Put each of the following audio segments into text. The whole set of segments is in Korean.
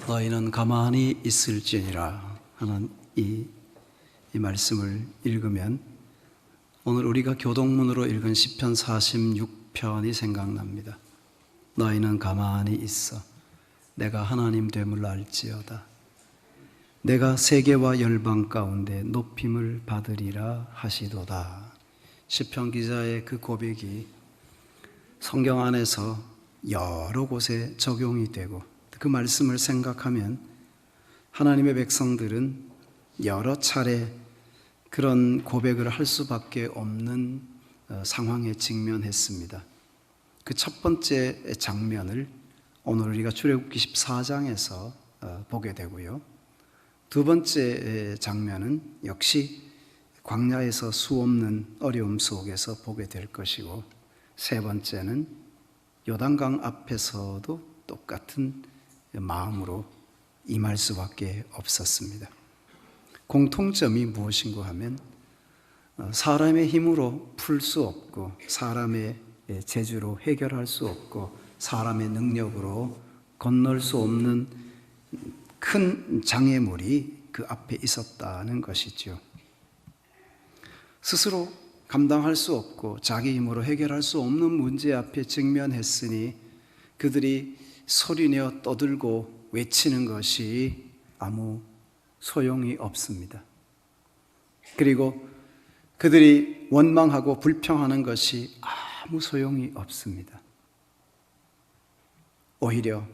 너희는 가만히 있을지니라 하는 이 말씀을 읽으면 오늘 우리가 교동문으로 읽은 시편 46편이 생각납니다. 너희는 가만히 있어 내가 하나님 됨을 알지어다. 내가 세계와 열방 가운데 높임을 받으리라 하시도다. 시편 기자의 그 고백이 성경 안에서 여러 곳에 적용이 되고 그 말씀을 생각하면 하나님의 백성들은 여러 차례 그런 고백을 할 수밖에 없는 상황에 직면했습니다. 그 첫 번째 장면을 오늘 우리가 출애굽기 14장에서 보게 되고요. 두 번째 장면은 역시 광야에서 수없는 어려움 속에서 보게 될 것이고, 세 번째는 요단강 앞에서도 똑같은 마음으로 임할 수밖에 없었습니다. 공통점이 무엇인가 하면 사람의 힘으로 풀 수 없고 사람의 재주로 해결할 수 없고 사람의 능력으로 건널 수 없는 큰 장애물이 그 앞에 있었다는 것이죠. 스스로 감당할 수 없고 자기 힘으로 해결할 수 없는 문제 앞에 직면했으니 그들이 소리내어 떠들고 외치는 것이 아무 소용이 없습니다. 그리고 그들이 원망하고 불평하는 것이 아무 소용이 없습니다. 오히려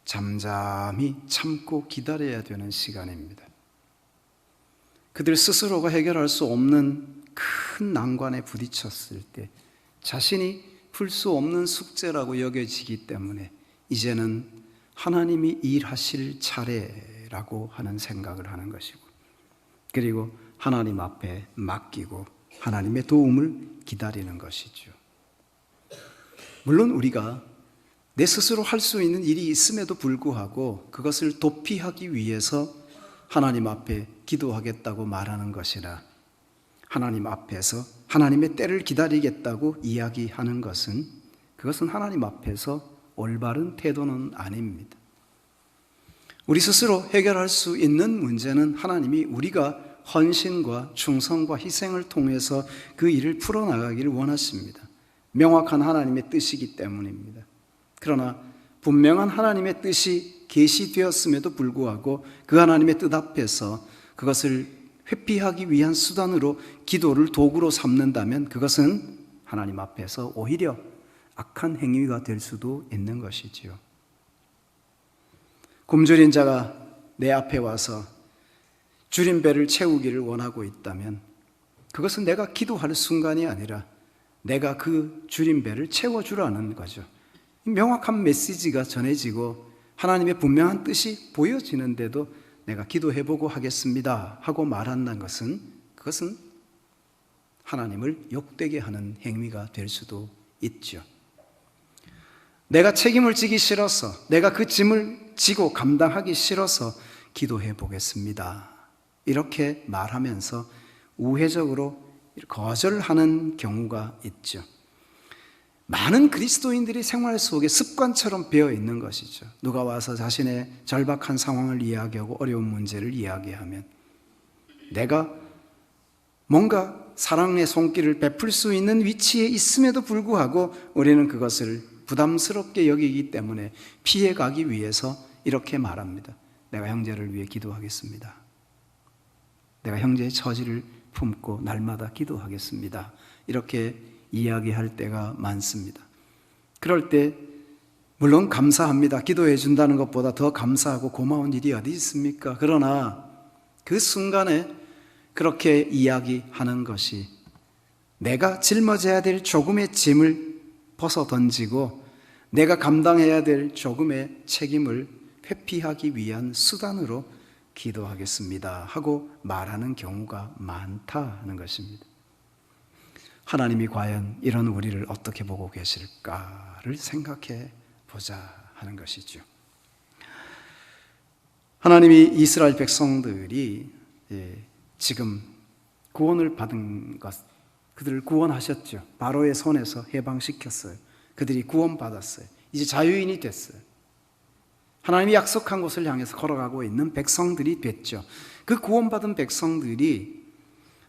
잠잠히 참고 기다려야 되는 시간입니다. 그들 스스로가 해결할 수 없는 큰 난관에 부딪혔을 때 자신이 풀 수 없는 숙제라고 여겨지기 때문에 이제는 하나님이 일하실 차례라고 하는 생각을 하는 것이고, 그리고 하나님 앞에 맡기고 하나님의 도움을 기다리는 것이죠. 물론 우리가 내 스스로 할 수 있는 일이 있음에도 불구하고 그것을 도피하기 위해서 하나님 앞에 기도하겠다고 말하는 것이라, 하나님 앞에서 하나님의 때를 기다리겠다고 이야기하는 그것은 하나님 앞에서 올바른 태도는 아닙니다. 우리 스스로 해결할 수 있는 문제는 하나님이 우리가 헌신과 충성과 희생을 통해서 그 일을 풀어나가기를 원하십니다. 명확한 하나님의 뜻이기 때문입니다. 그러나 분명한 하나님의 뜻이 계시되었음에도 불구하고 그 하나님의 뜻 앞에서 그것을 회피하기 위한 수단으로 기도를 도구로 삼는다면 그것은 하나님 앞에서 오히려 악한 행위가 될 수도 있는 것이지요. 굶주린 자가 내 앞에 와서 주린 배를 채우기를 원하고 있다면 그것은 내가 기도할 순간이 아니라 내가 그 주린 배를 채워주라는 거죠. 명확한 메시지가 전해지고 하나님의 분명한 뜻이 보여지는데도 내가 기도해보고 하겠습니다 하고 말한다는 그것은 하나님을 욕되게 하는 행위가 될 수도 있죠. 내가 책임을 지기 싫어서, 내가 그 짐을 지고 감당하기 싫어서 기도해 보겠습니다 이렇게 말하면서 우회적으로 거절하는 경우가 있죠. 많은 그리스도인들이 생활 속에 습관처럼 배어 있는 것이죠. 누가 와서 자신의 절박한 상황을 이야기하고 어려운 문제를 이야기하면 내가 뭔가 사랑의 손길을 베풀 수 있는 위치에 있음에도 불구하고 우리는 그것을 부담스럽게 여기기 때문에 피해가기 위해서 이렇게 말합니다. 내가 형제를 위해 기도하겠습니다. 내가 형제의 처지를 품고 날마다 기도하겠습니다. 이렇게 이야기할 때가 많습니다. 그럴 때 물론 감사합니다. 기도해 준다는 것보다 더 감사하고 고마운 일이 어디 있습니까? 그러나 그 순간에 그렇게 이야기하는 것이 내가 짊어져야 될 조금의 짐을 벗어 던지고 내가 감당해야 될 조금의 책임을 회피하기 위한 수단으로 기도하겠습니다 하고 말하는 경우가 많다는 것입니다. 하나님이 과연 이런 우리를 어떻게 보고 계실까를 생각해 보자 하는 것이죠. 하나님이 이스라엘 백성들이 지금 구원을 받은 것, 그들을 구원하셨죠. 바로의 손에서 해방시켰어요. 그들이 구원받았어요. 이제 자유인이 됐어요. 하나님이 약속한 곳을 향해서 걸어가고 있는 백성들이 됐죠. 그 구원받은 백성들이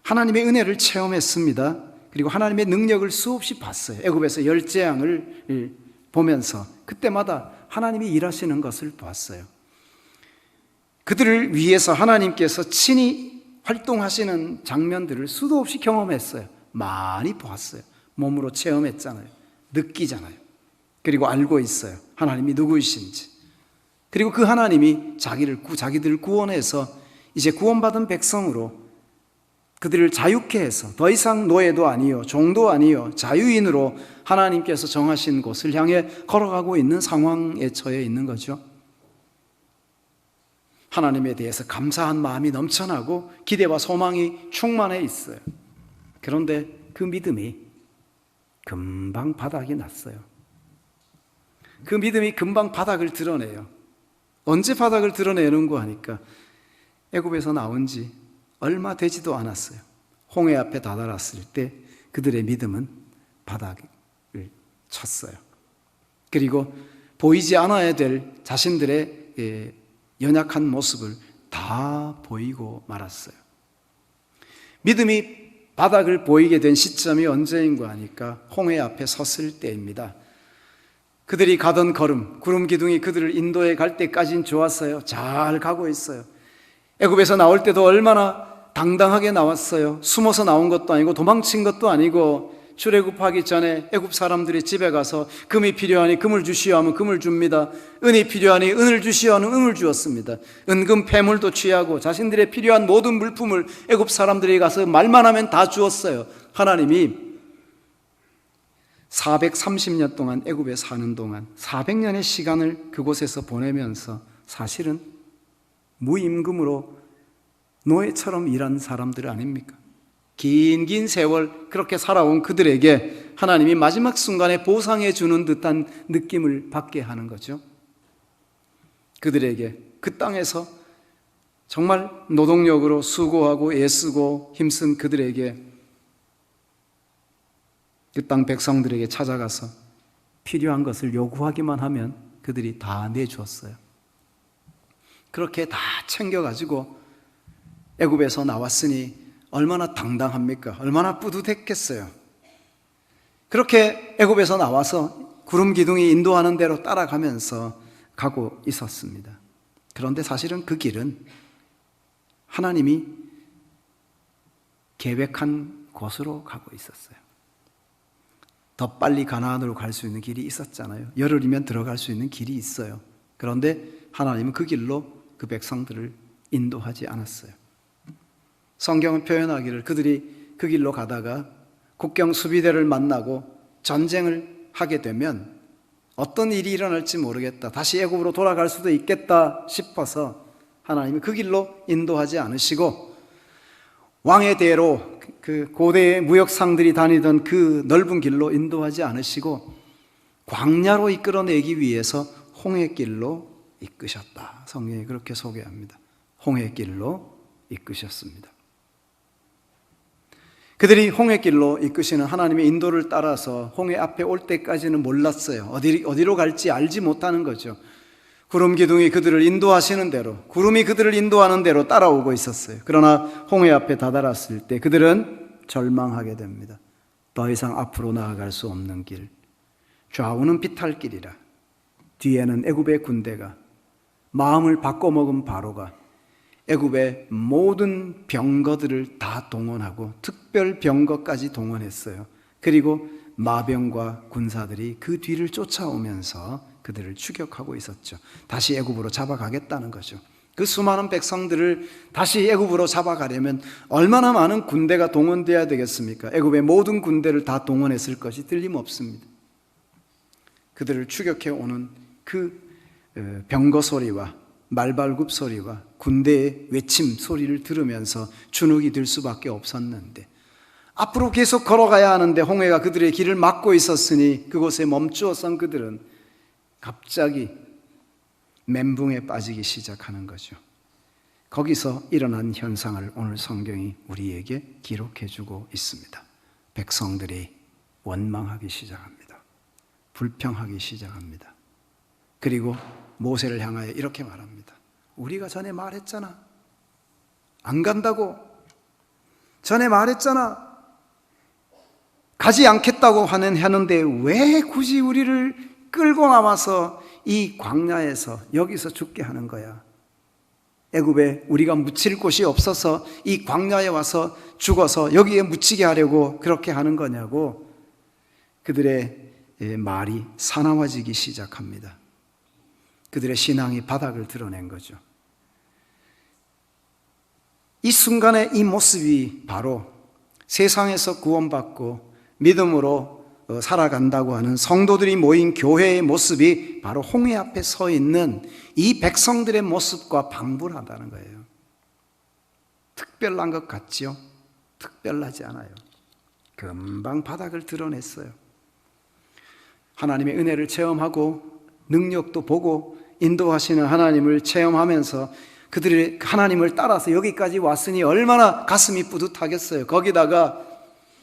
하나님의 은혜를 체험했습니다. 그리고 하나님의 능력을 수없이 봤어요. 애굽에서 열재앙을 보면서 그때마다 하나님이 일하시는 것을 봤어요. 그들을 위해서 하나님께서 친히 활동하시는 장면들을 수도 없이 경험했어요. 많이 보았어요. 몸으로 체험했잖아요. 느끼잖아요. 그리고 알고 있어요. 하나님이 누구이신지. 그리고 그 하나님이 자기들을 구원해서 이제 구원받은 백성으로 그들을 자유케 해서 더 이상 노예도 아니요 종도 아니요 자유인으로 하나님께서 정하신 곳을 향해 걸어가고 있는 상황에 처해 있는 거죠. 하나님에 대해서 감사한 마음이 넘쳐나고 기대와 소망이 충만해 있어요. 그런데 그 믿음이 금방 바닥이 났어요. 그 믿음이 금방 바닥을 드러내요. 언제 바닥을 드러내는고 하니까 애굽에서 나온 지 얼마 되지도 않았어요. 홍해 앞에 다다랐을 때 그들의 믿음은 바닥을 쳤어요. 그리고 보이지 않아야 될 자신들의 연약한 모습을 다 보이고 말았어요. 믿음이 바닥을 보이게 된 시점이 언제인가 하니까 홍해 앞에 섰을 때입니다. 그들이 가던 걸음, 구름 기둥이 그들을 인도해 갈 때까지는 좋았어요. 잘 가고 있어요. 애굽에서 나올 때도 얼마나 당당하게 나왔어요. 숨어서 나온 것도 아니고 도망친 것도 아니고 출애굽하기 전에 애굽 사람들이 집에 가서 금이 필요하니 금을 주시오 하면 금을 줍니다. 은이 필요하니 은을 주시오 하면 은을 주었습니다. 은금 폐물도 취하고 자신들의 필요한 모든 물품을 애굽 사람들이 가서 말만 하면 다 주었어요. 하나님이 430년 동안 애굽에 사는 동안 400년의 시간을 그곳에서 보내면서 사실은 무임금으로 노예처럼 일한 사람들 아닙니까? 긴 세월 그렇게 살아온 그들에게 하나님이 마지막 순간에 보상해 주는 듯한 느낌을 받게 하는 거죠. 그들에게 그 땅에서 정말 노동력으로 수고하고 애쓰고 힘쓴 그들에게 그 땅 백성들에게 찾아가서 필요한 것을 요구하기만 하면 그들이 다 내주었어요. 그렇게 다 챙겨가지고 애굽에서 나왔으니 얼마나 당당합니까? 얼마나 뿌듯했겠어요. 그렇게 애굽에서 나와서 구름 기둥이 인도하는 대로 따라가면서 가고 있었습니다. 그런데 사실은 그 길은 하나님이 계획한 곳으로 가고 있었어요. 더 빨리 가나안으로 갈 수 있는 길이 있었잖아요. 열흘이면 들어갈 수 있는 길이 있어요. 그런데 하나님은 그 길로 그 백성들을 인도하지 않았어요. 성경은 표현하기를 그들이 그 길로 가다가 국경 수비대를 만나고 전쟁을 하게 되면 어떤 일이 일어날지 모르겠다, 다시 애굽으로 돌아갈 수도 있겠다 싶어서 하나님이 그 길로 인도하지 않으시고 왕의 대로 그 고대의 무역상들이 다니던 그 넓은 길로 인도하지 않으시고 광야로 이끌어내기 위해서 홍해길로 이끄셨다. 성경이 그렇게 소개합니다. 홍해길로 이끄셨습니다. 그들이 홍해길로 이끄시는 하나님의 인도를 따라서 홍해 앞에 올 때까지는 몰랐어요. 어디로 갈지 알지 못하는 거죠. 구름 기둥이 그들을 인도하시는 대로, 구름이 그들을 인도하는 대로 따라오고 있었어요. 그러나 홍해 앞에 다다랐을 때 그들은 절망하게 됩니다. 더 이상 앞으로 나아갈 수 없는 길, 좌우는 비탈길이라 뒤에는 애굽의 군대가, 마음을 바꿔먹은 바로가 애굽의 모든 병거들을 다 동원하고 특별 병거까지 동원했어요. 그리고 마병과 군사들이 그 뒤를 쫓아오면서 그들을 추격하고 있었죠. 다시 애굽으로 잡아가겠다는 거죠. 그 수많은 백성들을 다시 애굽으로 잡아가려면 얼마나 많은 군대가 동원돼야 되겠습니까? 애굽의 모든 군대를 다 동원했을 것이 틀림없습니다. 그들을 추격해 오는 그 병거 소리와 말발굽 소리와 군대의 외침 소리를 들으면서 주눅이 들 수밖에 없었는데, 앞으로 계속 걸어가야 하는데 홍해가 그들의 길을 막고 있었으니 그곳에 멈추어선 그들은 갑자기 멘붕에 빠지기 시작하는 거죠. 거기서 일어난 현상을 오늘 성경이 우리에게 기록해 주고 있습니다. 백성들이 원망하기 시작합니다. 불평하기 시작합니다. 그리고 모세를 향하여 이렇게 말합니다. 우리가 전에 말했잖아. 안 간다고. 전에 말했잖아. 가지 않겠다고 하는데 왜 굳이 우리를 끌고 나와서 이 광야에서 여기서 죽게 하는 거야? 애굽에 우리가 묻힐 곳이 없어서 이 광야에 와서 죽어서 여기에 묻히게 하려고 그렇게 하는 거냐고. 그들의 말이 사나워지기 시작합니다. 그들의 신앙이 바닥을 드러낸 거죠. 이 순간에 이 모습이 바로 세상에서 구원받고 믿음으로 살아간다고 하는 성도들이 모인 교회의 모습이 바로 홍해 앞에 서 있는 이 백성들의 모습과 방불하다는 거예요. 특별한 것 같지요? 특별하지 않아요. 금방 바닥을 드러냈어요. 하나님의 은혜를 체험하고 능력도 보고 인도하시는 하나님을 체험하면서 그들이 하나님을 따라서 여기까지 왔으니 얼마나 가슴이 뿌듯하겠어요. 거기다가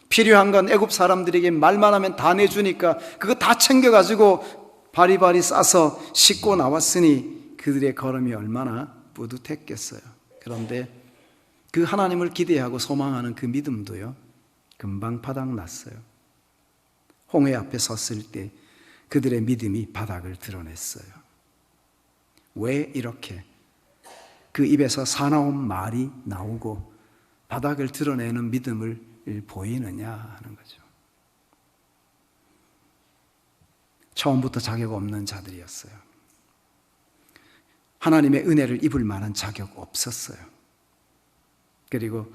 필요한 건 애굽 사람들에게 말만 하면 다 내주니까 그거 다 챙겨가지고 바리바리 싸서 싣고 나왔으니 그들의 걸음이 얼마나 뿌듯했겠어요. 그런데 그 하나님을 기대하고 소망하는 그 믿음도요, 금방 바닥났어요. 홍해 앞에 섰을 때 그들의 믿음이 바닥을 드러냈어요. 왜 이렇게 그 입에서 사나운 말이 나오고 바닥을 드러내는 믿음을 보이느냐 하는 거죠. 처음부터 자격 없는 자들이었어요. 하나님의 은혜를 입을 만한 자격 없었어요. 그리고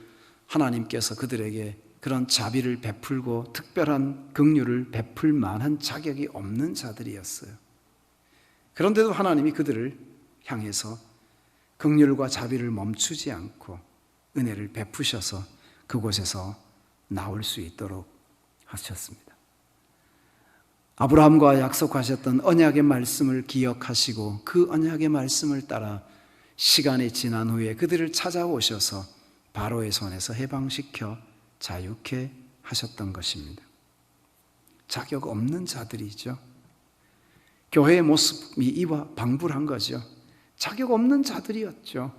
하나님께서 그들에게 그런 자비를 베풀고 특별한 긍휼을 베풀 만한 자격이 없는 자들이었어요. 그런데도 하나님이 그들을 향해서 긍휼과 자비를 멈추지 않고 은혜를 베푸셔서 그곳에서 나올 수 있도록 하셨습니다. 아브라함과 약속하셨던 언약의 말씀을 기억하시고 그 언약의 말씀을 따라 시간이 지난 후에 그들을 찾아오셔서 바로의 손에서 해방시켜 자유케 하셨던 것입니다. 자격 없는 자들이죠. 교회의 모습이 이와 방불한 거죠. 자격 없는 자들이었죠.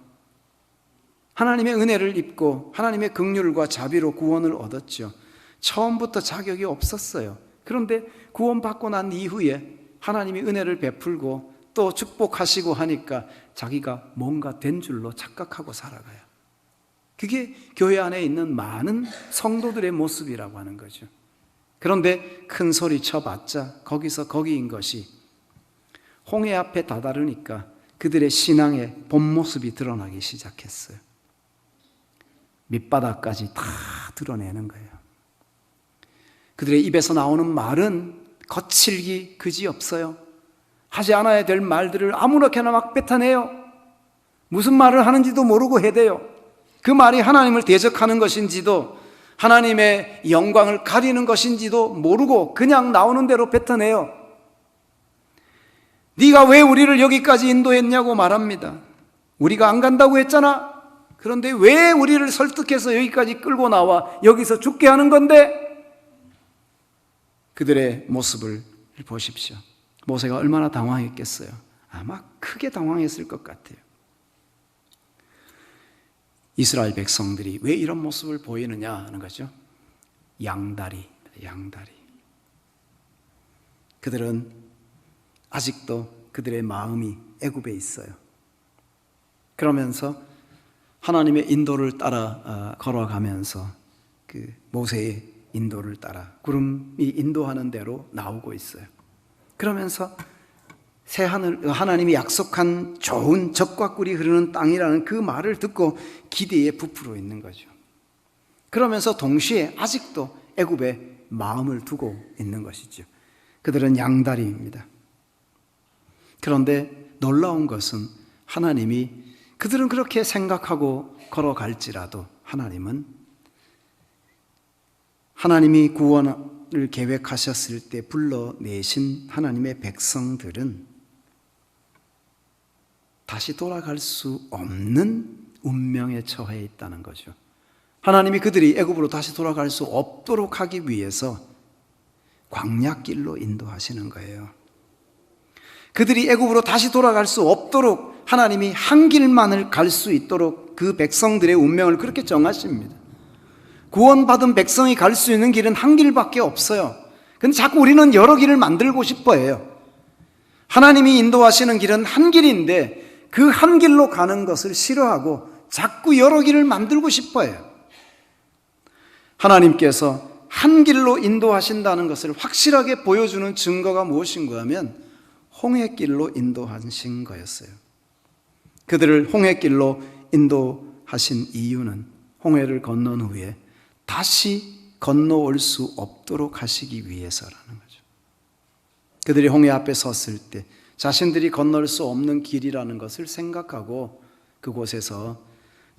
하나님의 은혜를 입고 하나님의 긍휼과 자비로 구원을 얻었죠. 처음부터 자격이 없었어요. 그런데 구원받고 난 이후에 하나님이 은혜를 베풀고 또 축복하시고 하니까 자기가 뭔가 된 줄로 착각하고 살아가요. 그게 교회 안에 있는 많은 성도들의 모습이라고 하는 거죠. 그런데 큰 소리 쳐봤자 거기서 거기인 것이 홍해 앞에 다다르니까 그들의 신앙의 본 모습이 드러나기 시작했어요. 밑바닥까지 다 드러내는 거예요. 그들의 입에서 나오는 말은 거칠기 그지없어요. 하지 않아야 될 말들을 아무렇게나 막 뱉어내요. 무슨 말을 하는지도 모르고 해대요. 그 말이 하나님을 대적하는 것인지도 하나님의 영광을 가리는 것인지도 모르고 그냥 나오는 대로 뱉어내요. 네가 왜 우리를 여기까지 인도했냐고 말합니다. 우리가 안 간다고 했잖아. 그런데 왜 우리를 설득해서 여기까지 끌고 나와 여기서 죽게 하는 건데? 그들의 모습을 보십시오. 모세가 얼마나 당황했겠어요. 아마 크게 당황했을 것 같아요. 이스라엘 백성들이 왜 이런 모습을 보이느냐 하는 거죠. 양다리. 그들은 아직도 그들의 마음이 애굽에 있어요. 그러면서 하나님의 인도를 따라 걸어가면서 그 모세의 인도를 따라 구름이 인도하는 대로 나오고 있어요. 그러면서 새 하늘, 하나님이 약속한 좋은 젖과 꿀이 흐르는 땅이라는 그 말을 듣고 기대에 부풀어 있는 거죠. 그러면서 동시에 아직도 애굽에 마음을 두고 있는 것이죠. 그들은 양다리입니다. 그런데 놀라운 것은 하나님이 그들은 그렇게 생각하고 걸어갈지라도 하나님이 구원을 계획하셨을 때 불러내신 하나님의 백성들은 다시 돌아갈 수 없는 운명에 처해 있다는 거죠. 하나님이 그들이 애굽으로 다시 돌아갈 수 없도록 하기 위해서 광야길로 인도하시는 거예요. 그들이 애굽으로 다시 돌아갈 수 없도록 하나님이 한 길만을 갈 수 있도록 그 백성들의 운명을 그렇게 정하십니다. 구원받은 백성이 갈 수 있는 길은 한 길밖에 없어요. 근데 자꾸 우리는 여러 길을 만들고 싶어 해요. 하나님이 인도하시는 길은 한 길인데 그 한 길로 가는 것을 싫어하고 자꾸 여러 길을 만들고 싶어 해요. 하나님께서 한 길로 인도하신다는 것을 확실하게 보여주는 증거가 무엇인가 하면 홍해길로 인도하신 거였어요. 그들을 홍해길로 인도하신 이유는 홍해를 건넌 후에 다시 건너올 수 없도록 하시기 위해서라는 거죠. 그들이 홍해 앞에 섰을 때 자신들이 건널 수 없는 길이라는 것을 생각하고 그곳에서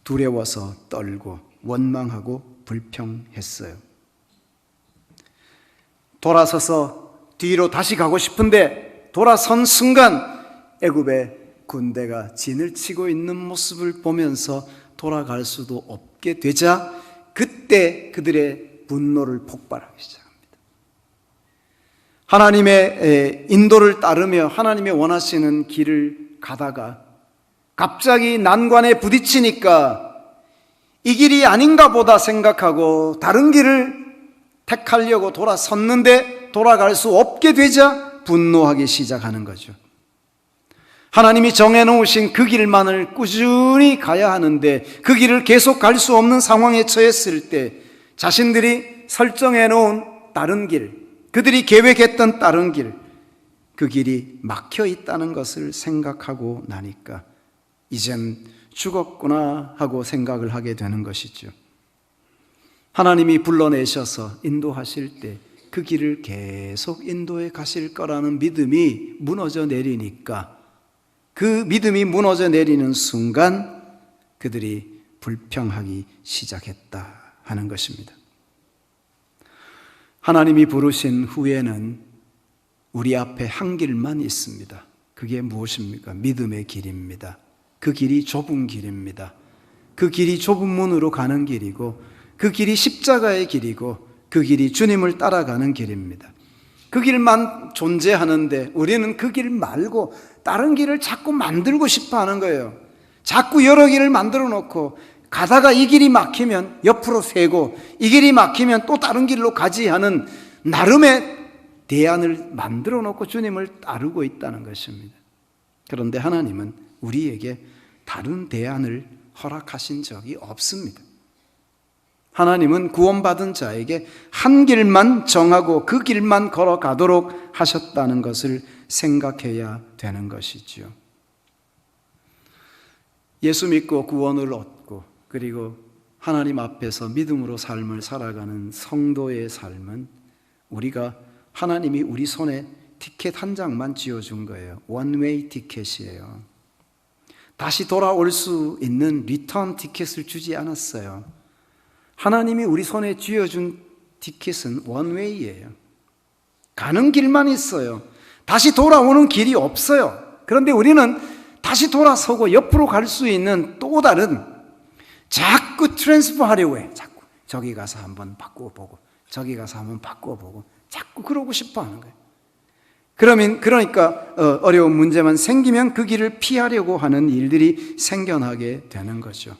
두려워서 떨고 원망하고 불평했어요. 돌아서서 뒤로 다시 가고 싶은데 돌아선 순간 애굽의 군대가 진을 치고 있는 모습을 보면서 돌아갈 수도 없게 되자 그때 그들의 분노를 폭발하기 시작합니다. 하나님의 인도를 따르며 하나님의 원하시는 길을 가다가 갑자기 난관에 부딪히니까 이 길이 아닌가 보다 생각하고 다른 길을 택하려고 돌아섰는데 돌아갈 수 없게 되자 분노하기 시작하는 거죠. 하나님이 정해놓으신 그 길만을 꾸준히 가야 하는데 그 길을 계속 갈 수 없는 상황에 처했을 때 자신들이 설정해놓은 다른 길, 그들이 계획했던 다른 길, 그 길이 막혀 있다는 것을 생각하고 나니까 이젠 죽었구나 하고 생각을 하게 되는 것이죠. 하나님이 불러내셔서 인도하실 때 그 길을 계속 인도해 가실 거라는 믿음이 무너져 내리니까 그 믿음이 무너져 내리는 순간 그들이 불평하기 시작했다 하는 것입니다. 하나님이 부르신 후에는 우리 앞에 한 길만 있습니다. 그게 무엇입니까? 믿음의 길입니다. 그 길이 좁은 길입니다. 그 길이 좁은 문으로 가는 길이고 그 길이 십자가의 길이고 그 길이 주님을 따라가는 길입니다. 그 길만 존재하는데 우리는 그 길 말고 다른 길을 자꾸 만들고 싶어 하는 거예요. 자꾸 여러 길을 만들어 놓고 가다가 이 길이 막히면 옆으로 세고 이 길이 막히면 또 다른 길로 가지 하는 나름의 대안을 만들어 놓고 주님을 따르고 있다는 것입니다. 그런데 하나님은 우리에게 다른 대안을 허락하신 적이 없습니다. 하나님은 구원받은 자에게 한 길만 정하고 그 길만 걸어가도록 하셨다는 것을 생각해야 되는 것이죠. 예수 믿고 구원을 얻고 그리고 하나님 앞에서 믿음으로 삶을 살아가는 성도의 삶은 우리가 하나님이 우리 손에 티켓 한 장만 쥐어준 거예요. 원웨이 티켓이에요. 다시 돌아올 수 있는 리턴 티켓을 주지 않았어요. 하나님이 우리 손에 쥐어준 티켓은 원웨이예요. 가는 길만 있어요. 다시 돌아오는 길이 없어요. 그런데 우리는 다시 돌아서고 옆으로 갈 수 있는 또 다른 자꾸 트랜스퍼 하려고 해. 자꾸 저기 가서 한번 바꿔보고 저기 가서 한번 바꿔보고 자꾸 그러고 싶어 하는 거예요. 그러니까 어려운 문제만 생기면 그 길을 피하려고 하는 일들이 생겨나게 되는 거죠.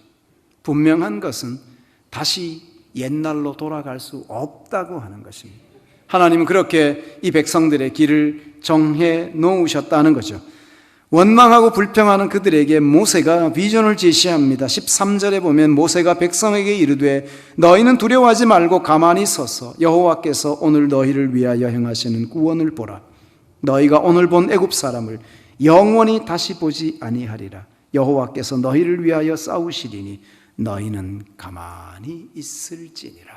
분명한 것은 다시 옛날로 돌아갈 수 없다고 하는 것입니다. 하나님은 그렇게 이 백성들의 길을 정해 놓으셨다는 거죠. 원망하고 불평하는 그들에게 모세가 비전을 제시합니다. 13절에 보면 모세가 백성에게 이르되 너희는 두려워하지 말고 가만히 서서 여호와께서 오늘 너희를 위하여 행하시는 구원을 보라. 너희가 오늘 본 애굽 사람을 영원히 다시 보지 아니하리라. 여호와께서 너희를 위하여 싸우시리니 너희는 가만히 있을지니라.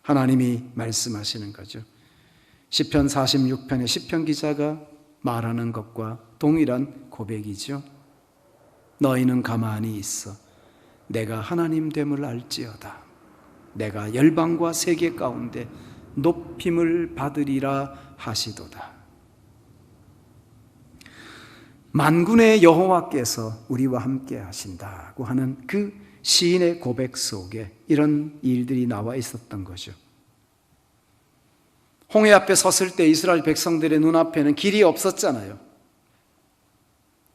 하나님이 말씀하시는 거죠. 시편 46편의 시편 기자가 말하는 것과 동일한 고백이죠. 너희는 가만히 있어 내가 하나님 됨을 알지어다. 내가 열방과 세계 가운데 높임을 받으리라 하시도다. 만군의 여호와께서 우리와 함께 하신다고 하는 그 시인의 고백 속에 이런 일들이 나와 있었던 거죠. 홍해 앞에 섰을 때 이스라엘 백성들의 눈앞에는 길이 없었잖아요.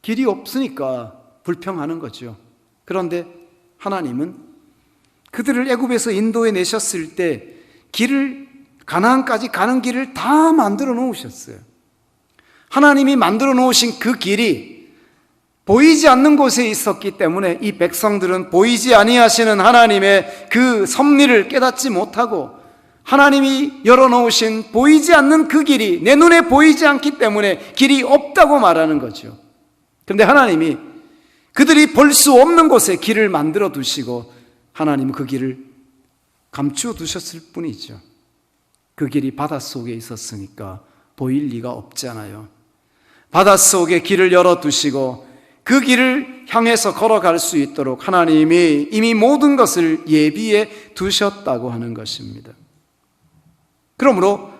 길이 없으니까 불평하는 거죠. 그런데 하나님은 그들을 애굽에서 인도해 내셨을 때 길을, 가나안까지 가는 길을 다 만들어 놓으셨어요. 하나님이 만들어 놓으신 그 길이 보이지 않는 곳에 있었기 때문에 이 백성들은 보이지 아니하시는 하나님의 그 섭리를 깨닫지 못하고, 하나님이 열어놓으신 보이지 않는 그 길이 내 눈에 보이지 않기 때문에 길이 없다고 말하는 거죠. 그런데 하나님이 그들이 볼 수 없는 곳에 길을 만들어 두시고, 하나님은 그 길을 감추어 두셨을 뿐이죠. 그 길이 바닷속에 있었으니까 보일 리가 없잖아요. 바닷속에 길을 열어두시고 그 길을 향해서 걸어갈 수 있도록 하나님이 이미 모든 것을 예비해 두셨다고 하는 것입니다. 그러므로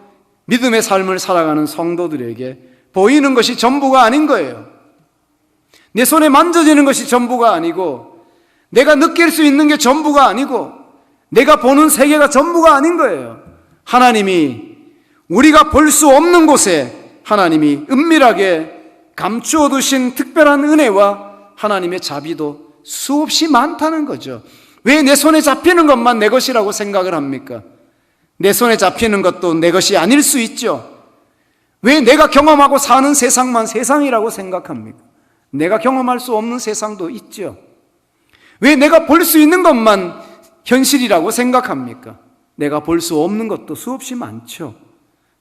믿음의 삶을 살아가는 성도들에게 보이는 것이 전부가 아닌 거예요. 내 손에 만져지는 것이 전부가 아니고, 내가 느낄 수 있는 게 전부가 아니고, 내가 보는 세계가 전부가 아닌 거예요. 하나님이 우리가 볼 수 없는 곳에 하나님이 은밀하게 감추어 두신 특별한 은혜와 하나님의 자비도 수없이 많다는 거죠. 왜 내 손에 잡히는 것만 내 것이라고 생각을 합니까? 내 손에 잡히는 것도 내 것이 아닐 수 있죠. 왜 내가 경험하고 사는 세상만 세상이라고 생각합니까? 내가 경험할 수 없는 세상도 있죠. 왜 내가 볼 수 있는 것만 현실이라고 생각합니까? 내가 볼 수 없는 것도 수없이 많죠.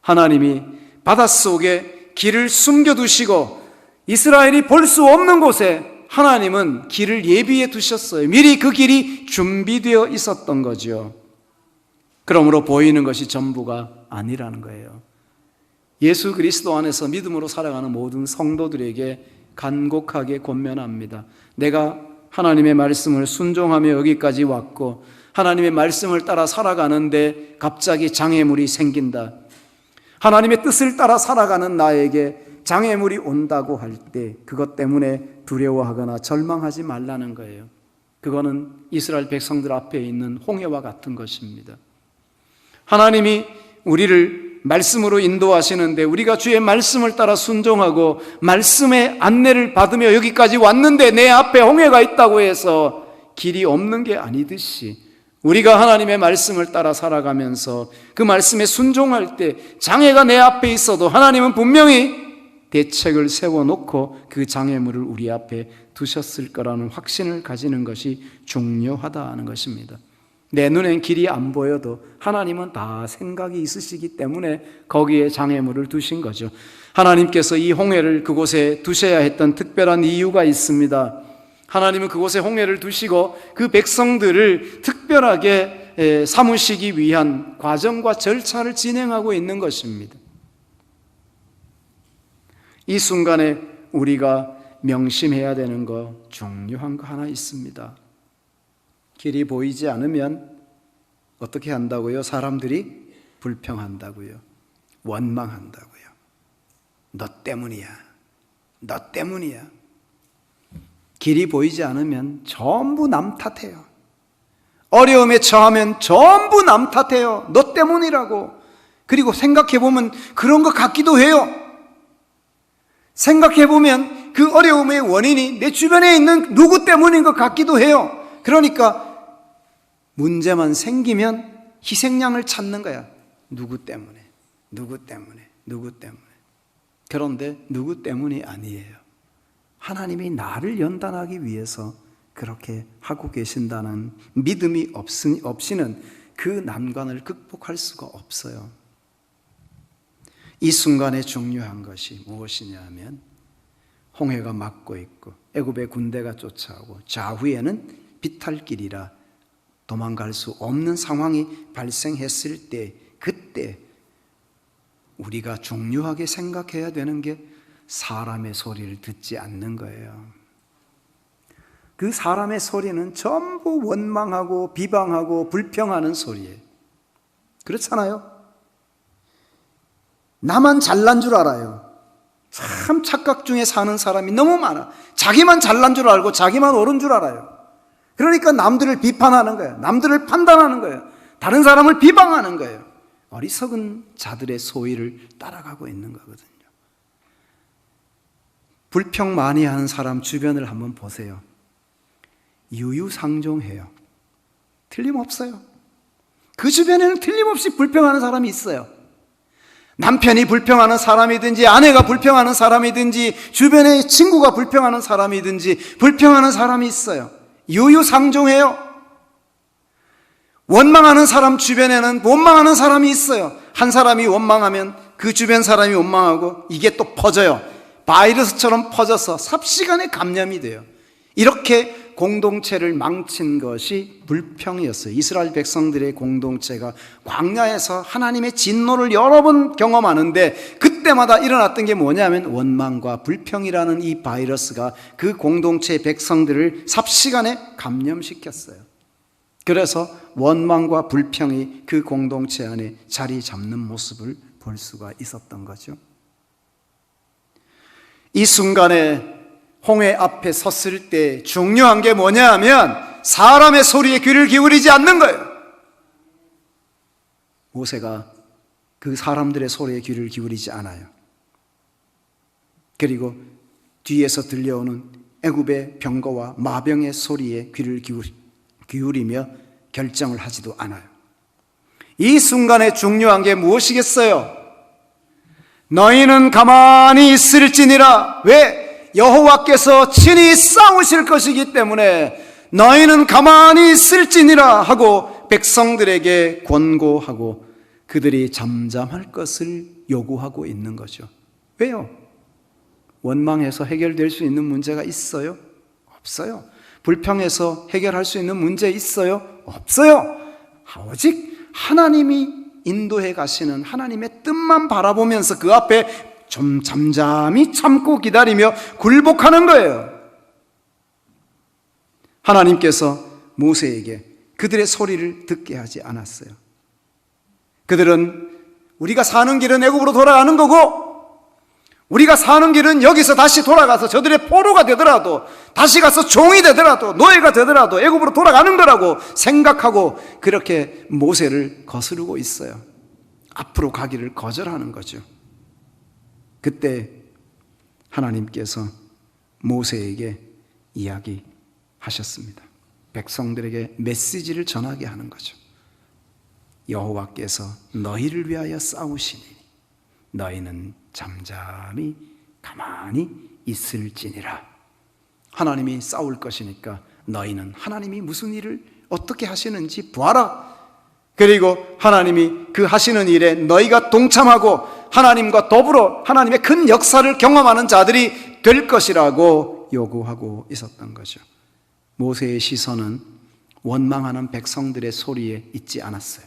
하나님이 바닷속에 길을 숨겨두시고 이스라엘이 볼 수 없는 곳에 하나님은 길을 예비해 두셨어요. 미리 그 길이 준비되어 있었던 거죠. 그러므로 보이는 것이 전부가 아니라는 거예요. 예수 그리스도 안에서 믿음으로 살아가는 모든 성도들에게 간곡하게 권면합니다. 내가 하나님의 말씀을 순종하며 여기까지 왔고 하나님의 말씀을 따라 살아가는데 갑자기 장애물이 생긴다. 하나님의 뜻을 따라 살아가는 나에게 장애물이 온다고 할 때 그것 때문에 두려워하거나 절망하지 말라는 거예요. 그거는 이스라엘 백성들 앞에 있는 홍해와 같은 것입니다. 하나님이 우리를 말씀으로 인도하시는데 우리가 주의 말씀을 따라 순종하고 말씀의 안내를 받으며 여기까지 왔는데 내 앞에 홍해가 있다고 해서 길이 없는 게 아니듯이 우리가 하나님의 말씀을 따라 살아가면서 그 말씀에 순종할 때 장애가 내 앞에 있어도 하나님은 분명히 대책을 세워놓고 그 장애물을 우리 앞에 두셨을 거라는 확신을 가지는 것이 중요하다 하는 것입니다. 내 눈엔 길이 안 보여도 하나님은 다 생각이 있으시기 때문에 거기에 장애물을 두신 거죠. 하나님께서 이 홍해를 그곳에 두셔야 했던 특별한 이유가 있습니다. 하나님은 그곳에 홍해를 두시고 그 백성들을 특별하게 삼으시기 위한 과정과 절차를 진행하고 있는 것입니다. 이 순간에 우리가 명심해야 되는 거 중요한 거 하나 있습니다. 길이 보이지 않으면 어떻게 한다고요? 사람들이 불평한다고요. 원망한다고요. 너 때문이야. 너 때문이야. 길이 보이지 않으면 전부 남 탓해요. 어려움에 처하면 전부 남 탓해요. 너 때문이라고. 그리고 생각해보면 그런 것 같기도 해요. 생각해보면 그 어려움의 원인이 내 주변에 있는 누구 때문인 것 같기도 해요. 그러니까 문제만 생기면 희생양을 찾는 거야. 누구 때문에, 누구 때문에, 누구 때문에. 그런데 누구 때문이 아니에요. 하나님이 나를 연단하기 위해서 그렇게 하고 계신다는 믿음이 없이는 그 난관을 극복할 수가 없어요. 이 순간에 중요한 것이 무엇이냐 하면 홍해가 막고 있고 애굽의 군대가 쫓아오고 좌우에는 비탈길이라 도망갈 수 없는 상황이 발생했을 때 그때 우리가 중요하게 생각해야 되는 게 사람의 소리를 듣지 않는 거예요. 그 사람의 소리는 전부 원망하고 비방하고 불평하는 소리예요. 그렇잖아요? 나만 잘난 줄 알아요. 참 착각 중에 사는 사람이 너무 많아. 자기만 잘난 줄 알고 자기만 옳은 줄 알아요. 그러니까 남들을 비판하는 거예요. 남들을 판단하는 거예요. 다른 사람을 비방하는 거예요. 어리석은 자들의 소위를 따라가고 있는 거거든요. 불평 많이 하는 사람 주변을 한번 보세요. 유유상종해요. 틀림없어요. 그 주변에는 틀림없이 불평하는 사람이 있어요. 남편이 불평하는 사람이든지, 아내가 불평하는 사람이든지, 주변에 친구가 불평하는 사람이든지 불평하는 사람이 있어요. 유유상종해요. 원망하는 사람 주변에는 원망하는 사람이 있어요. 한 사람이 원망하면 그 주변 사람이 원망하고 이게 또 퍼져요. 바이러스처럼 퍼져서 삽시간에 감염이 돼요. 이렇게 공동체를 망친 것이 불평이었어요. 이스라엘 백성들의 공동체가 광야에서 하나님의 진노를 여러 번 경험하는데 그때마다 일어났던 게 뭐냐면 원망과 불평이라는 이 바이러스가 그 공동체의 백성들을 삽시간에 감염시켰어요. 그래서 원망과 불평이 그 공동체 안에 자리 잡는 모습을 볼 수가 있었던 거죠. 이 순간에 홍해 앞에 섰을 때 중요한 게 뭐냐 하면 사람의 소리에 귀를 기울이지 않는 거예요. 모세가 그 사람들의 소리에 귀를 기울이지 않아요. 그리고 뒤에서 들려오는 애굽의 병거와 마병의 소리에 귀를 기울이며 결정을 하지도 않아요. 이 순간에 중요한 게 무엇이겠어요? 너희는 가만히 있을지니라. 왜? 여호와께서 친히 싸우실 것이기 때문에 너희는 가만히 있을지니라 하고 백성들에게 권고하고 그들이 잠잠할 것을 요구하고 있는 거죠. 왜요? 원망해서 해결될 수 있는 문제가 있어요? 없어요. 불평해서 해결할 수 있는 문제 있어요? 없어요. 오직 하나님이 인도해 가시는 하나님의 뜻만 바라보면서 그 앞에 좀 잠잠히 참고 기다리며 굴복하는 거예요. 하나님께서 모세에게 그들의 소리를 듣게 하지 않았어요. 그들은 우리가 사는 길은 애굽으로 돌아가는 거고 우리가 사는 길은 여기서 다시 돌아가서 저들의 포로가 되더라도 다시 가서 종이 되더라도 노예가 되더라도 애굽으로 돌아가는 거라고 생각하고 그렇게 모세를 거스르고 있어요. 앞으로 가기를 거절하는 거죠. 그때 하나님께서 모세에게 이야기하셨습니다. 백성들에게 메시지를 전하게 하는 거죠. 여호와께서 너희를 위하여 싸우시니 너희는 잠잠히 가만히 있을지니라. 하나님이 싸울 것이니까 너희는 하나님이 무슨 일을 어떻게 하시는지 보아라. 그리고 하나님이 그 하시는 일에 너희가 동참하고 하나님과 더불어 하나님의 큰 역사를 경험하는 자들이 될 것이라고 요구하고 있었던 거죠. 모세의 시선은 원망하는 백성들의 소리에 있지 않았어요.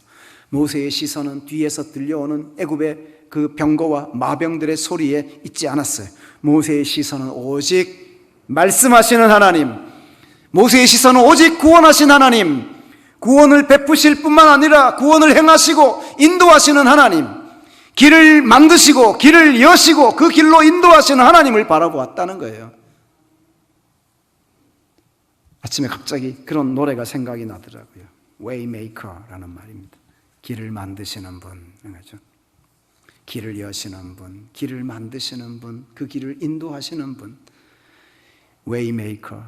모세의 시선은 뒤에서 들려오는 애굽의 그 병거와 마병들의 소리에 있지 않았어요. 모세의 시선은 오직 말씀하시는 하나님, 모세의 시선은 오직 구원하신 하나님, 구원을 베푸실 뿐만 아니라 구원을 행하시고 인도하시는 하나님, 길을 만드시고 길을 여시고 그 길로 인도하시는 하나님을 바라보았다는 거예요. 아침에 갑자기 그런 노래가 생각이 나더라고요. Waymaker라는 말입니다. 길을 만드시는 분, 그렇죠? 길을 여시는 분, 길을 만드시는 분, 그 길을 인도하시는 분. Waymaker.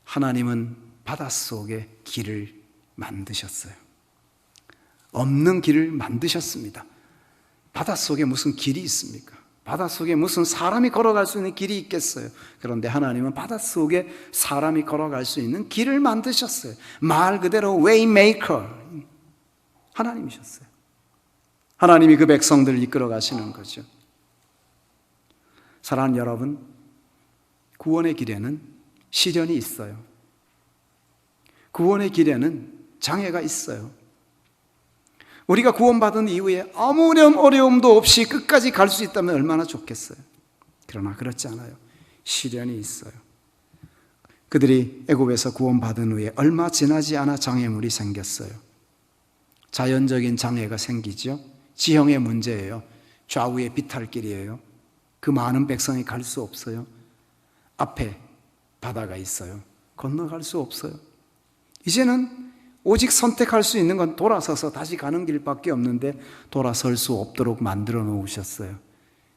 하나님은 바닷속에 길을 만드셨어요. 없는 길을 만드셨습니다. 바닷속에 무슨 길이 있습니까? 바닷속에 무슨 사람이 걸어갈 수 있는 길이 있겠어요? 그런데 하나님은 바닷속에 사람이 걸어갈 수 있는 길을 만드셨어요. 말 그대로 Waymaker. 하나님이셨어요. 하나님이 그 백성들을 이끌어 가시는 거죠. 사랑하는 여러분, 구원의 길에는 시련이 있어요. 구원의 길에는 장애가 있어요. 우리가 구원받은 이후에 아무런 어려움도 없이 끝까지 갈 수 있다면 얼마나 좋겠어요. 그러나 그렇지 않아요. 시련이 있어요. 그들이 애굽에서 구원받은 후에 얼마 지나지 않아 장애물이 생겼어요. 자연적인 장애가 생기죠. 지형의 문제예요. 좌우에 비탈길이에요. 그 많은 백성이 갈 수 없어요. 앞에 바다가 있어요. 건너갈 수 없어요. 이제는 오직 선택할 수 있는 건 돌아서서 다시 가는 길밖에 없는데 돌아설 수 없도록 만들어 놓으셨어요.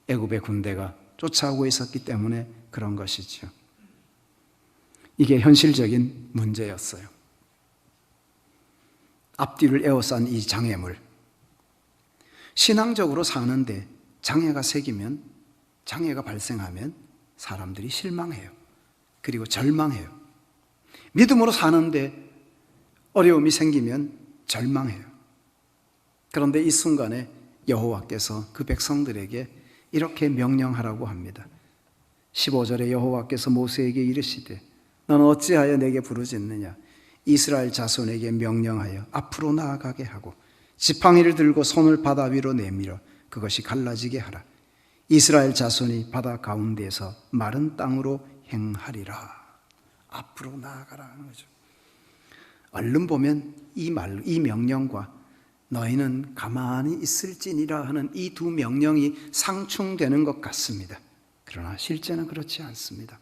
애굽의 군대가 쫓아오고 있었기 때문에 그런 것이죠. 이게 현실적인 문제였어요. 앞뒤를 에워싼 이 장애물. 신앙적으로 사는데 장애가 생기면, 장애가 발생하면 사람들이 실망해요. 그리고 절망해요. 믿음으로 사는데 어려움이 생기면 절망해요. 그런데 이 순간에 여호와께서 그 백성들에게 이렇게 명령하라고 합니다. 15절에 여호와께서 모세에게 이르시되 너는 어찌하여 내게 부르짖느냐. 이스라엘 자손에게 명령하여 앞으로 나아가게 하고 지팡이를 들고 손을 바다 위로 내밀어 그것이 갈라지게 하라. 이스라엘 자손이 바다 가운데에서 마른 땅으로 행하리라. 앞으로 나아가라 하는 거죠. 얼른 보면 이 명령과 너희는 가만히 있을지니라 하는 이 두 명령이 상충되는 것 같습니다. 그러나 실제는 그렇지 않습니다.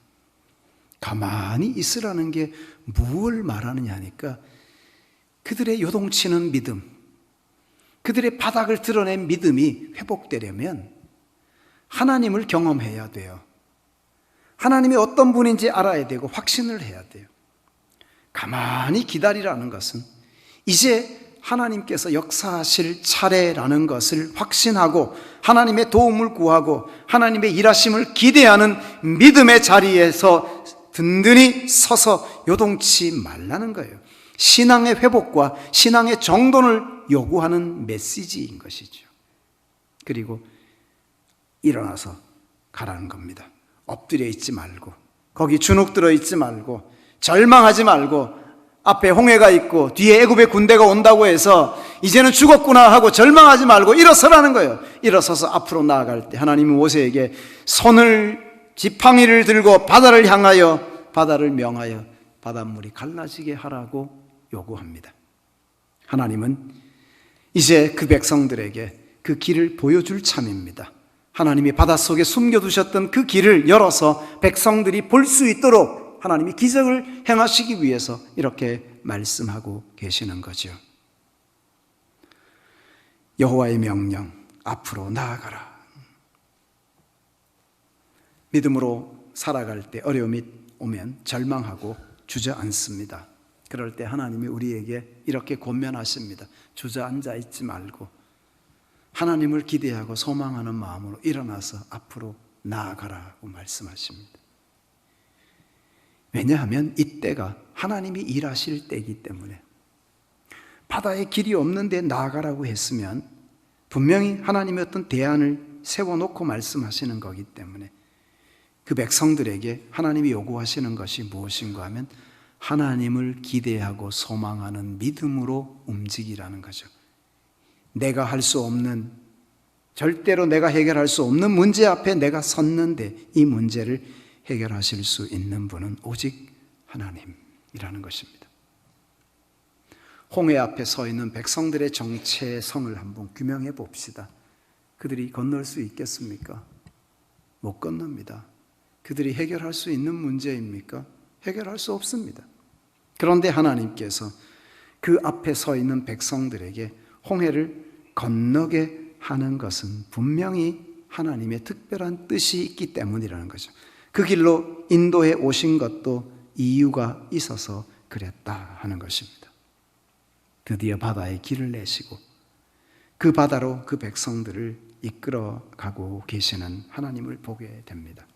가만히 있으라는 게 무엇을 말하느냐 하니까 그들의 요동치는 믿음, 그들의 바닥을 드러낸 믿음이 회복되려면 하나님을 경험해야 돼요. 하나님이 어떤 분인지 알아야 되고 확신을 해야 돼요. 가만히 기다리라는 것은 이제 하나님께서 역사하실 차례라는 것을 확신하고 하나님의 도움을 구하고 하나님의 일하심을 기대하는 믿음의 자리에서 든든히 서서 요동치 말라는 거예요. 신앙의 회복과 신앙의 정돈을 요구하는 메시지인 것이죠. 그리고 일어나서 가라는 겁니다. 엎드려 있지 말고, 거기 주눅 들어 있지 말고, 절망하지 말고, 앞에 홍해가 있고 뒤에 애굽의 군대가 온다고 해서 이제는 죽었구나 하고 절망하지 말고 일어서라는 거예요. 일어서서 앞으로 나아갈 때 하나님이 모세에게 손을, 지팡이를 들고 바다를 향하여, 바다를 명하여 바닷물이 갈라지게 하라고 요구합니다. 하나님은 이제 그 백성들에게 그 길을 보여줄 참입니다. 하나님이 바닷속에 숨겨두셨던 그 길을 열어서 백성들이 볼 수 있도록 하나님이 기적을 행하시기 위해서 이렇게 말씀하고 계시는 거죠. 여호와의 명령, 앞으로 나아가라. 믿음으로 살아갈 때 어려움이 오면 절망하고 주저앉습니다. 그럴 때 하나님이 우리에게 이렇게 권면하십니다. 주저앉아 있지 말고 하나님을 기대하고 소망하는 마음으로 일어나서 앞으로 나아가라고 말씀하십니다. 왜냐하면 이때가 하나님이 일하실 때이기 때문에 바다에 길이 없는데 나아가라고 했으면 분명히 하나님의 어떤 대안을 세워놓고 말씀하시는 거기 때문에 그 백성들에게 하나님이 요구하시는 것이 무엇인가 하면 하나님을 기대하고 소망하는 믿음으로 움직이라는 거죠. 내가 할 수 없는, 절대로 내가 해결할 수 없는 문제 앞에 내가 섰는데 이 문제를 해결하실 수 있는 분은 오직 하나님이라는 것입니다. 홍해 앞에 서 있는 백성들의 정체성을 한번 규명해 봅시다. 그들이 건널 수 있겠습니까? 못 건넙니다. 그들이 해결할 수 있는 문제입니까? 해결할 수 없습니다. 그런데 하나님께서 그 앞에 서 있는 백성들에게 홍해를 건너게 하는 것은 분명히 하나님의 특별한 뜻이 있기 때문이라는 거죠. 그 길로 인도해 오신 것도 이유가 있어서 그랬다 하는 것입니다. 드디어 바다에 길을 내시고 그 바다로 그 백성들을 이끌어 가고 계시는 하나님을 보게 됩니다.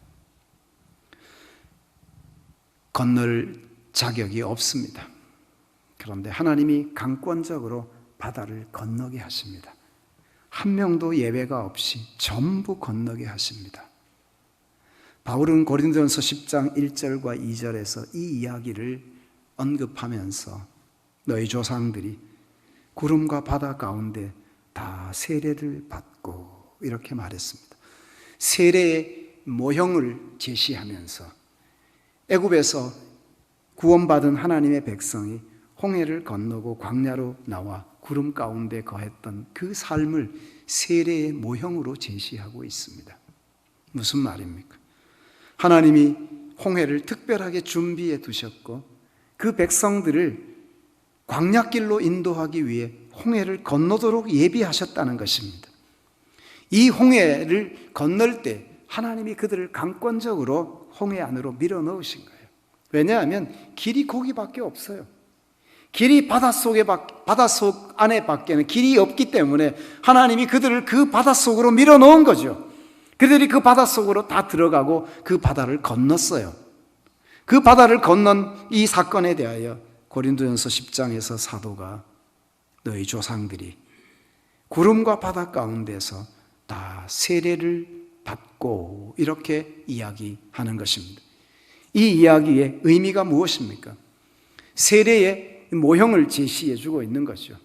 건널 자격이 없습니다. 그런데 하나님이 강권적으로 바다를 건너게 하십니다. 한 명도 예외가 없이 전부 건너게 하십니다. 바울은 고린도전서 10장 1절과 2절에서 이 이야기를 언급하면서 너희 조상들이 구름과 바다 가운데 다 세례를 받고 이렇게 말했습니다. 세례의 모형을 제시하면서 애굽에서 구원받은 하나님의 백성이 홍해를 건너고 광야로 나와 구름 가운데 거했던 그 삶을 세례의 모형으로 제시하고 있습니다. 무슨 말입니까? 하나님이 홍해를 특별하게 준비해 두셨고 그 백성들을 광야길로 인도하기 위해 홍해를 건너도록 예비하셨다는 것입니다. 이 홍해를 건널 때 하나님이 그들을 강권적으로 홍해 안으로 밀어넣으신 거예요. 왜냐하면 길이 거기밖에 없어요. 길이 바닷속 안에 밖에는 길이 없기 때문에 하나님이 그들을 그 바닷속으로 밀어넣은 거죠. 그들이 그 바닷속으로 다 들어가고 그 바다를 건넜어요. 그 바다를 건넌 이 사건에 대하여 고린도전서 10장에서 사도가 너희 조상들이 구름과 바다 가운데서 다 세례를 받고 이렇게 이야기하는 것입니다. 이 이야기의 의미가 무엇입니까? 세례의 모형을 제시해 주고 있는 것이죠.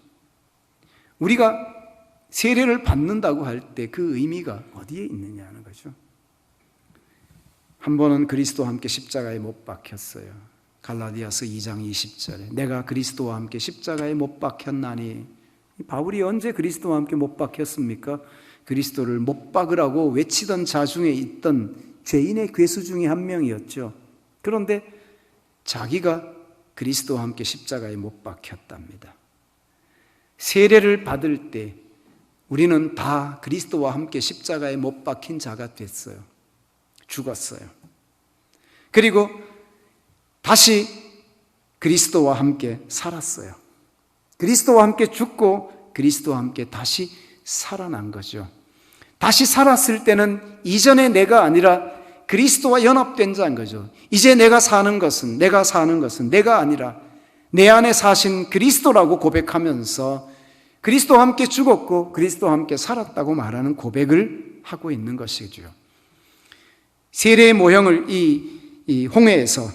우리가 세례를 받는다고 할 때 그 의미가 어디에 있느냐 하는 거죠. 한 번은 그리스도와 함께 십자가에 못 박혔어요. 갈라디아서 2장 20절에 내가 그리스도와 함께 십자가에 못 박혔나니, 바울이 언제 그리스도와 함께 못 박혔습니까? 그리스도를 못 박으라고 외치던 자 중에 있던 죄인의 괴수 중에 한 명이었죠. 그런데 자기가 그리스도와 함께 십자가에 못 박혔답니다. 세례를 받을 때 우리는 다 그리스도와 함께 십자가에 못 박힌 자가 됐어요. 죽었어요. 그리고 다시 그리스도와 함께 살았어요. 그리스도와 함께 죽고 그리스도와 함께 다시 살아난 거죠. 다시 살았을 때는 이전의 내가 아니라 그리스도와 연합된 자인 거죠. 이제 내가 사는 것은 내가 아니라 내 안에 사신 그리스도라고 고백하면서 그리스도와 함께 죽었고 그리스도와 함께 살았다고 말하는 고백을 하고 있는 것이죠. 세례의 모형을 이 홍해에서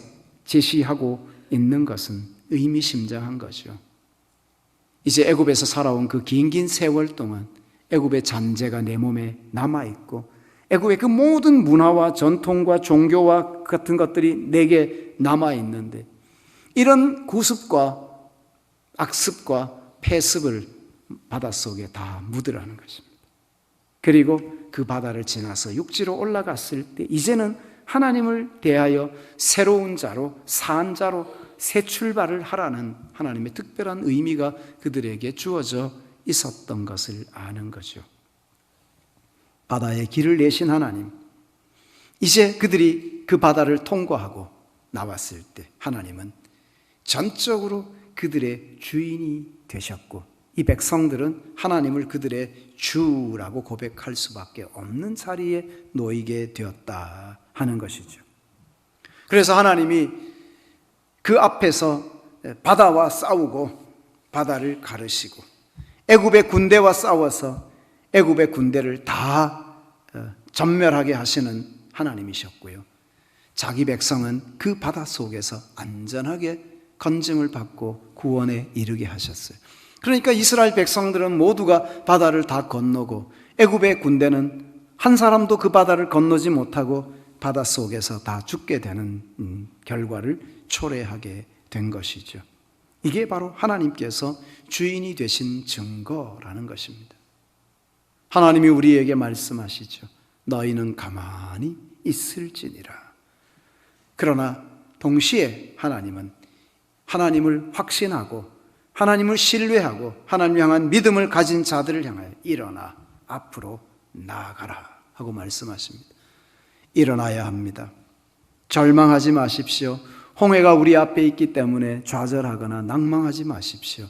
제시하고 있는 것은 의미심장한 거죠. 이제 애굽에서 살아온 그 긴 세월 동안 애굽의 잔재가 내 몸에 남아있고 애굽의 그 모든 문화와 전통과 종교와 같은 것들이 내게 남아있는데, 이런 구습과 악습과 폐습을 바닷속에 다 묻으라는 것입니다. 그리고 그 바다를 지나서 육지로 올라갔을 때 이제는 하나님을 대하여 새로운 자로, 산 자로 새 출발을 하라는 하나님의 특별한 의미가 그들에게 주어져 있었던 것을 아는 거죠. 바다에 길을 내신 하나님, 이제 그들이 그 바다를 통과하고 나왔을 때 하나님은 전적으로 그들의 주인이 되셨고, 이 백성들은 하나님을 그들의 주라고 고백할 수밖에 없는 자리에 놓이게 되었다 하는 것이죠. 그래서 하나님이 그 앞에서 바다와 싸우고 바다를 가르시고 애굽의 군대와 싸워서 애굽의 군대를 다 전멸하게 하시는 하나님이셨고요. 자기 백성은 그 바다 속에서 안전하게 건짐을 받고 구원에 이르게 하셨어요. 그러니까 이스라엘 백성들은 모두가 바다를 다 건너고 애굽의 군대는 한 사람도 그 바다를 건너지 못하고 바다 속에서 다 죽게 되는 결과를 초래하게 된 것이죠. 이게 바로 하나님께서 주인이 되신 증거라는 것입니다. 하나님이 우리에게 말씀하시죠. 너희는 가만히 있을지니라. 그러나 동시에 하나님은 하나님을 확신하고 하나님을 신뢰하고 하나님을 향한 믿음을 가진 자들을 향하여 일어나 앞으로 나아가라 하고 말씀하십니다. 일어나야 합니다. 절망하지 마십시오. 홍해가 우리 앞에 있기 때문에 좌절하거나 낭망하지 마십시오.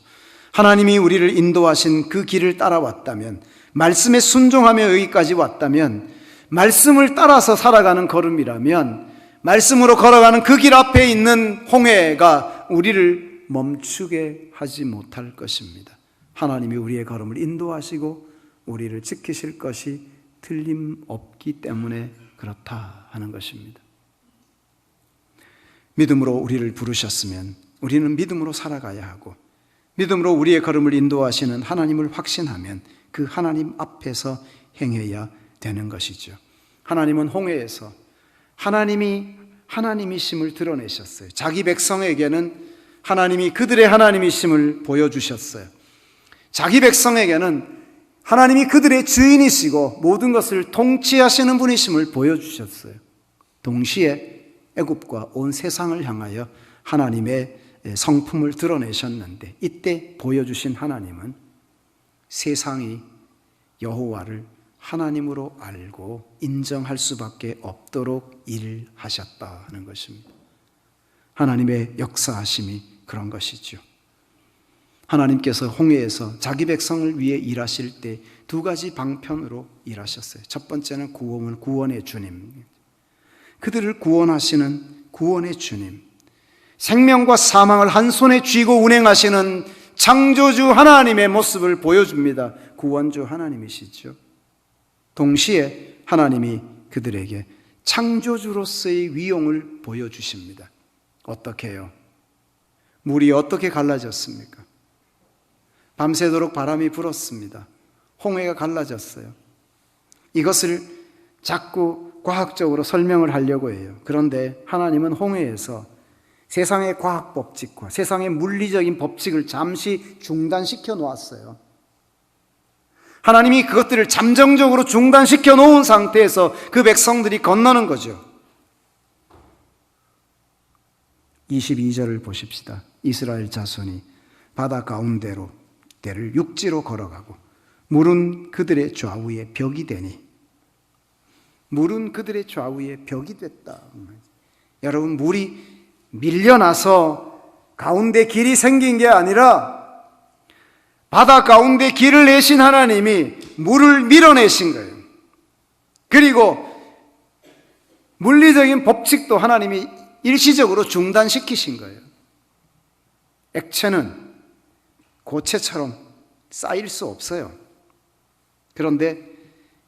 하나님이 우리를 인도하신 그 길을 따라왔다면, 말씀에 순종하며 여기까지 왔다면, 말씀을 따라서 살아가는 걸음이라면, 말씀으로 걸어가는 그 길 앞에 있는 홍해가 우리를 멈추게 하지 못할 것입니다. 하나님이 우리의 걸음을 인도하시고 우리를 지키실 것이 틀림없기 때문에 그렇다 하는 것입니다. 믿음으로 우리를 부르셨으면 우리는 믿음으로 살아가야 하고, 믿음으로 우리의 걸음을 인도하시는 하나님을 확신하면 그 하나님 앞에서 행해야 되는 것이죠. 하나님은 홍해에서 하나님이 하나님이심을 드러내셨어요. 자기 백성에게는 하나님이 그들의 하나님이심을 보여주셨어요. 자기 백성에게는 하나님이 그들의 주인이시고 모든 것을 통치하시는 분이심을 보여주셨어요. 동시에 애굽과 온 세상을 향하여 하나님의 성품을 드러내셨는데, 이때 보여주신 하나님은 세상이 여호와를 하나님으로 알고 인정할 수밖에 없도록 일하셨다는 것입니다. 하나님의 역사하심이 그런 것이죠. 하나님께서 홍해에서 자기 백성을 위해 일하실 때 두 가지 방편으로 일하셨어요. 첫 번째는 구원의 주님, 그들을 구원하시는 구원의 주님, 생명과 사망을 한 손에 쥐고 운행하시는 창조주 하나님의 모습을 보여줍니다. 구원주 하나님이시죠. 동시에 하나님이 그들에게 창조주로서의 위용을 보여주십니다. 어떻게 해요? 물이 어떻게 갈라졌습니까? 밤새도록 바람이 불었습니다. 홍해가 갈라졌어요. 이것을 자꾸 과학적으로 설명을 하려고 해요. 그런데 하나님은 홍해에서 세상의 과학 법칙과 세상의 물리적인 법칙을 잠시 중단시켜 놓았어요. 하나님이 그것들을 잠정적으로 중단시켜 놓은 상태에서 그 백성들이 건너는 거죠. 22절을 보십시다. 이스라엘 자손이 바다 가운데로 때를 육지로 걸어가고 물은 그들의 좌우에 벽이 되니, 물은 그들의 좌우에 벽이 됐다. 여러분, 물이 밀려나서 가운데 길이 생긴 게 아니라 바다 가운데 길을 내신 하나님이 물을 밀어내신 거예요. 그리고 물리적인 법칙도 하나님이 일시적으로 중단시키신 거예요. 액체는 고체처럼 쌓일 수 없어요. 그런데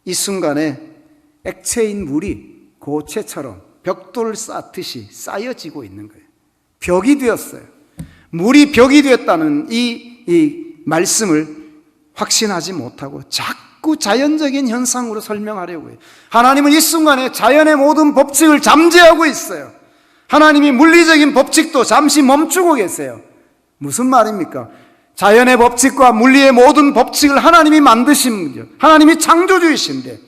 이 순간에 액체인 물이 고체처럼 벽돌을 쌓듯이 쌓여지고 있는 거예요. 벽이 되었어요. 물이 벽이 되었다는 이 말씀을 확신하지 못하고 자꾸 자연적인 현상으로 설명하려고 해요. 하나님은 이 순간에 자연의 모든 법칙을 잠재하고 있어요. 하나님이 물리적인 법칙도 잠시 멈추고 계세요. 무슨 말입니까? 자연의 법칙과 물리의 모든 법칙을 하나님이 만드신 거죠. 하나님이 창조주이신데,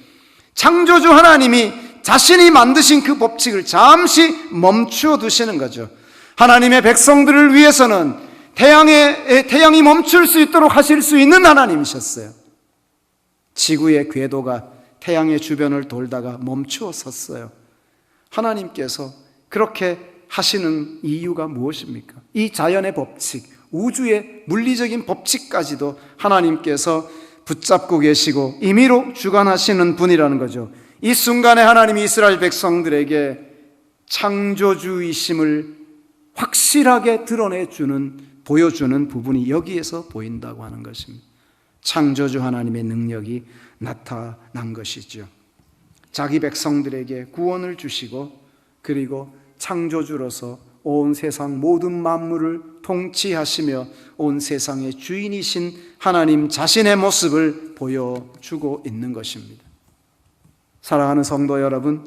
창조주 하나님이 자신이 만드신 그 법칙을 잠시 멈추어 두시는 거죠. 하나님의 백성들을 위해서는 태양이 멈출 수 있도록 하실 수 있는 하나님이셨어요. 지구의 궤도가 태양의 주변을 돌다가 멈추어 섰어요. 하나님께서 그렇게 하시는 이유가 무엇입니까? 이 자연의 법칙, 우주의 물리적인 법칙까지도 하나님께서 붙잡고 계시고 임의로 주관하시는 분이라는 거죠. 이 순간에 하나님이 이스라엘 백성들에게 창조주이심을 확실하게 보여주는 부분이 여기에서 보인다고 하는 것입니다. 창조주 하나님의 능력이 나타난 것이죠. 자기 백성들에게 구원을 주시고, 그리고 창조주로서 온 세상 모든 만물을 통치하시며 온 세상의 주인이신 하나님 자신의 모습을 보여주고 있는 것입니다. 사랑하는 성도 여러분,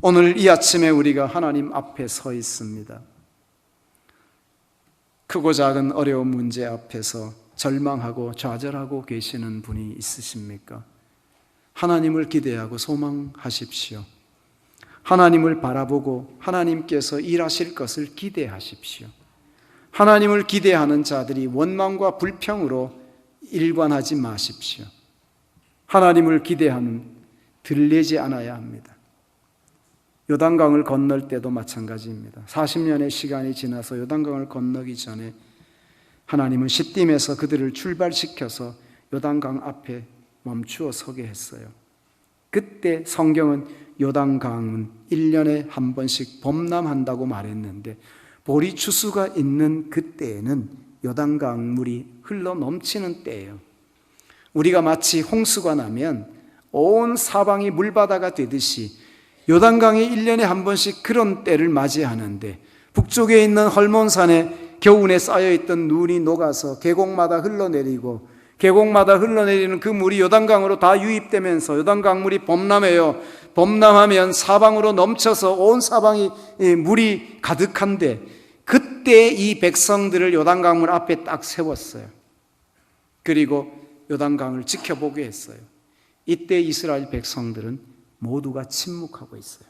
오늘 이 아침에 우리가 하나님 앞에 서 있습니다. 크고 작은 어려운 문제 앞에서 절망하고 좌절하고 계시는 분이 있으십니까? 하나님을 기대하고 소망하십시오. 하나님을 바라보고 하나님께서 일하실 것을 기대하십시오. 하나님을 기대하는 자들이 원망과 불평으로 일관하지 마십시오. 하나님을 기대하는 들리지 않아야 합니다. 요단강을 건널 때도 마찬가지입니다. 40년의 시간이 지나서 요단강을 건너기 전에 하나님은 시딤에서 그들을 출발시켜서 요단강 앞에 멈추어 서게 했어요. 그때 성경은 요단강은 1년에 한 번씩 범람한다고 말했는데, 보리 추수가 있는 그때에는 요단강 물이 흘러 넘치는 때예요. 우리가 마치 홍수가 나면 온 사방이 물바다가 되듯이 요단강이 1년에 한 번씩 그런 때를 맞이하는데, 북쪽에 있는 헐몬산에 겨우내 쌓여있던 눈이 녹아서 계곡마다 흘러내리고, 계곡마다 흘러내리는 그 물이 요단강으로 다 유입되면서 요단강 물이 범람해요. 범람하면 사방으로 넘쳐서 온 사방이 물이 가득한데, 그때 이 백성들을 요단강물 앞에 딱 세웠어요. 그리고 요단강을 지켜보게 했어요. 이때 이스라엘 백성들은 모두가 침묵하고 있어요.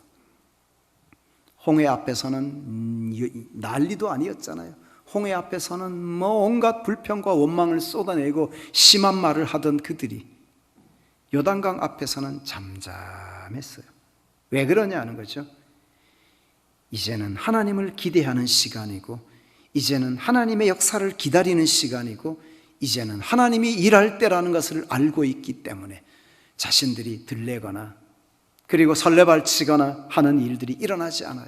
홍해 앞에서는 난리도 아니었잖아요. 홍해 앞에서는 온갖 불평과 원망을 쏟아내고 심한 말을 하던 그들이 요단강 앞에서는 잠잠했어요. 왜 그러냐는 거죠. 이제는 하나님을 기대하는 시간이고, 이제는 하나님의 역사를 기다리는 시간이고, 이제는 하나님이 일할 때라는 것을 알고 있기 때문에 자신들이 들레거나 그리고 설레발치거나 하는 일들이 일어나지 않아요.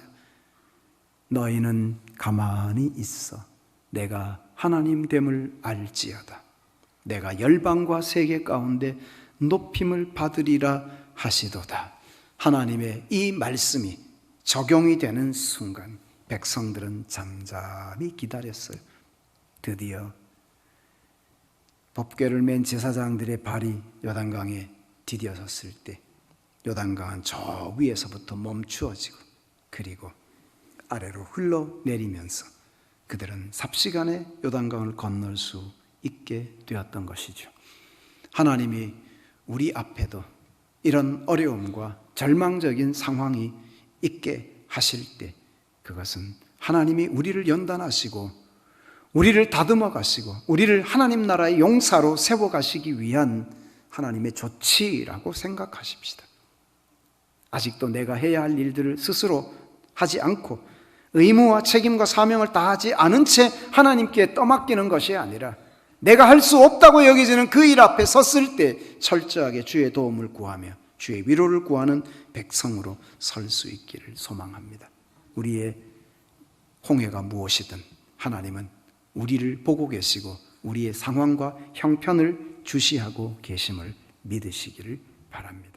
너희는 가만히 있어 내가 하나님 됨을 알지어다. 내가 열방과 세계 가운데 높임을 받으리라 하시도다. 하나님의 이 말씀이 적용이 되는 순간 백성들은 잠잠히 기다렸어요. 드디어 법궤를 맨 제사장들의 발이 요단강에 디뎌섰을 때 요단강은 저 위에서부터 멈추어지고 그리고 아래로 흘러내리면서 그들은 삽시간에 요단강을 건널 수 있게 되었던 것이죠. 하나님이 우리 앞에도 이런 어려움과 절망적인 상황이 있게 하실 때 그것은 하나님이 우리를 연단하시고 우리를 다듬어 가시고 우리를 하나님 나라의 용사로 세워 가시기 위한 하나님의 조치라고 생각하십시다. 아직도 내가 해야 할 일들을 스스로 하지 않고 의무와 책임과 사명을 다하지 않은 채 하나님께 떠맡기는 것이 아니라 내가 할 수 없다고 여겨지는 그 일 앞에 섰을 때 철저하게 주의 도움을 구하며 주의 위로를 구하는 백성으로 설 수 있기를 소망합니다. 우리의 홍해가 무엇이든 하나님은 우리를 보고 계시고 우리의 상황과 형편을 주시하고 계심을 믿으시기를 바랍니다.